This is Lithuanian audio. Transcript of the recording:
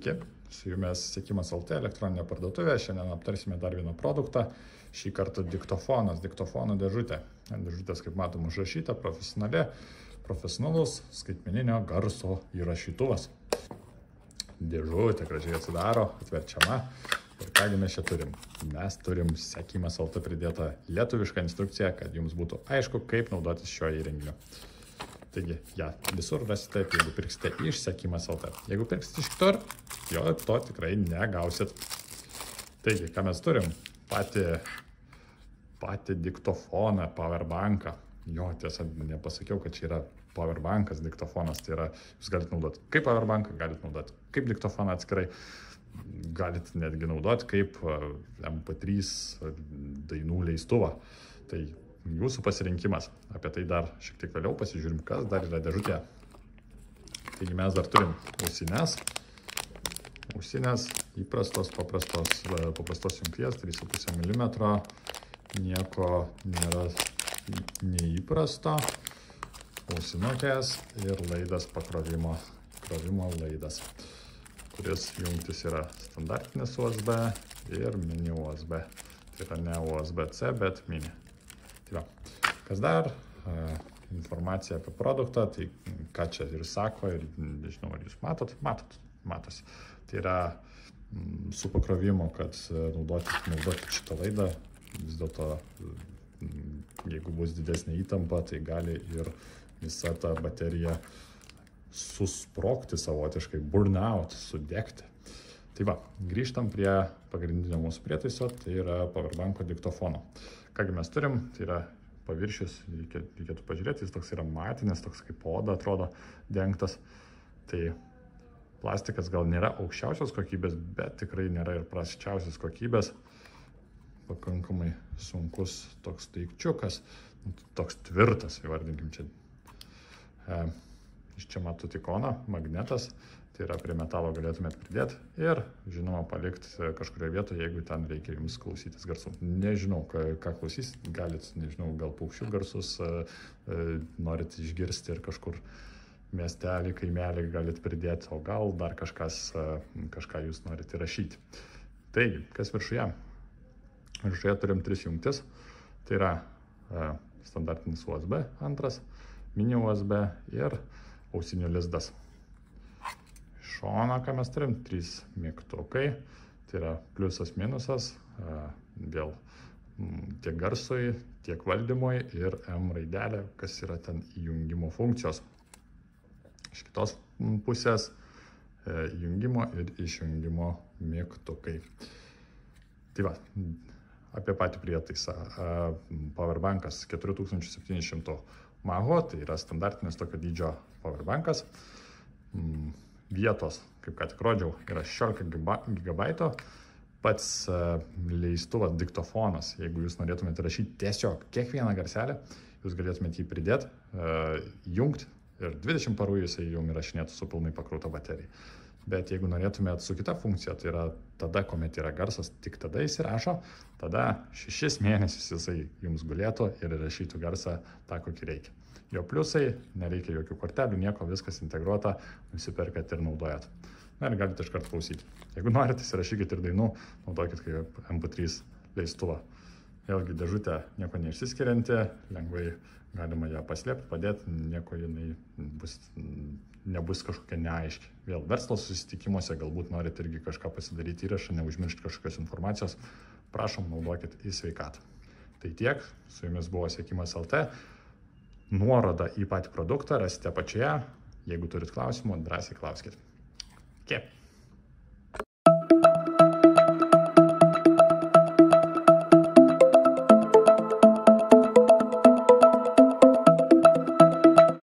Sveiki, su jumis Sekimas LT elektroninė parduotuvė. Šiandien aptarsime dar vieną produktą. Šį kartą diktofonas, diktofono dėžutė. Dėžutės, kaip matom, užrašyta profesionalus skaitmeninio garso įrašytuvas. Dėžutė gražiai atsidaro, atverčiama. Ir kągi mes čia turim? Mes turim Sekimas LT pridėtą lietuvišką instrukciją, kad jums būtų aišku, kaip naudotis šiuo įrenginiu. Taigi, visur rasite, jeigu pirksite iš Sekimas LT. Jeigu pirksite iš kitur, jo to tikrai negausit. Taigi, ką mes turim? Patį diktofoną, powerbanką. Jo, tiesa, nepasakiau, kad čia yra powerbankas, diktofonas. Tai yra, jūs galite naudoti kaip powerbanką, galite naudoti kaip diktofoną atskirai. Galite netgi naudoti kaip MP3 dainų leistuvą. Tai jūsų pasirinkimas. Apie tai dar šiek tiek vėliau pasižiūrim, kas dar yra dėžutėje. Taigi mes dar turim ausinės. Ausinės įprastos, paprastos jungties, 3,5 mm. Nieko nėra neįprasto. Ausinukės ir laidas pakrovimo laidas, kuris jungtis yra standartinis USB ir mini USB. Tai yra ne USB-C, bet mini. Kas dar? Informacija apie produktą, tai ką čia ir sako, ir nežinau, ar jūs matosi. Tai yra su pakrovimu, kad naudoti šitą laidą, vis dėlto, jeigu bus didesnė įtampa, tai gali ir visa ta baterija susprogti savotiškai, burn out, sudegti. Tai va, grįžtam prie pagrindinio mūsų prietaiso, tai yra powerbanko diktofono. Kągi mes turim, tai yra paviršius, reikėtų pažiūrėti, jis toks yra matinis, toks kaip oda atrodo dengtas. Tai plastikas gal nėra aukščiausios kokybės, bet tikrai nėra ir prasčiausios kokybės. Pakankamai sunkus toks daikčiukas, toks tvirtas, įvardinkim čia. Iš čia matot ikoną, magnetas. Tai yra prie metalo galėtumėt pridėti ir, žinoma, palikti kažkurioje vietoje, jeigu ten reikia jums klausytis garsų. Nežinau, ką klausysit, galit, nežinau, gal paukščių garsus norit išgirsti ir kažkur miestelį, kaimelį galit pridėti, o gal dar kažką jūs norit įrašyti. Taigi, kas viršuje? Viršuje turim 3 jungtis. Tai yra standartinis USB antras, mini USB ir ausinių lizdas. Šoną, ką mes turim, 3 mygtukai, tai yra pliusas, minusas, vėl tiek garsui, tiek valdymui ir M raidelė, kas yra ten įjungimo funkcijos. Iš kitos pusės įjungimo ir išjungimo mygtukai. Tai va, apie patį prietaisą. Powerbankas 4700 mAh, tai yra standartinis tokio dydžio powerbankas. Vietos, kaip ką tik rodžiau, yra 16 GB. Pats leistuvas, diktofonas, jeigu jūs norėtumėte rašyti tiesiog kiekvieną garselę, jūs galėtumėte jį pridėti, jungti ir 20 parų jisai jums įrašinėtų su pilnai pakrauta baterija. Bet jeigu norėtumėte su kita funkcija, tai yra tada, kuomet yra garsas, tik tada jis įrašo, tada 6 mėnesius jisai jums gulėtų ir įrašytų garsą tą, kokį reikia. Jo pliusai, nereikia jokių kortelių, nieko, viskas integruota, nusiperkat ir naudojat. Na ir galite iškart klausyti. Jeigu norite, įsirašykit ir dainų, naudokit kaip MP3 leistuvą. Vėlgi dėžutė nieko neišsiskirianti, lengvai galima ją paslėpti, padėti, nieko jinai nebus kažkokia neaiški. Vėl verslo susitikimuose galbūt norite irgi kažką pasidaryti įrašą, neužmiršti kažkokios informacijos, prašom, naudokit į sveikatą. Tai tiek, su jumis buvo Sekimas LT. Nuorodą į patį produktą rasite apačioje. Jeigu turit klausimų, drąsiai klauskit. Iki.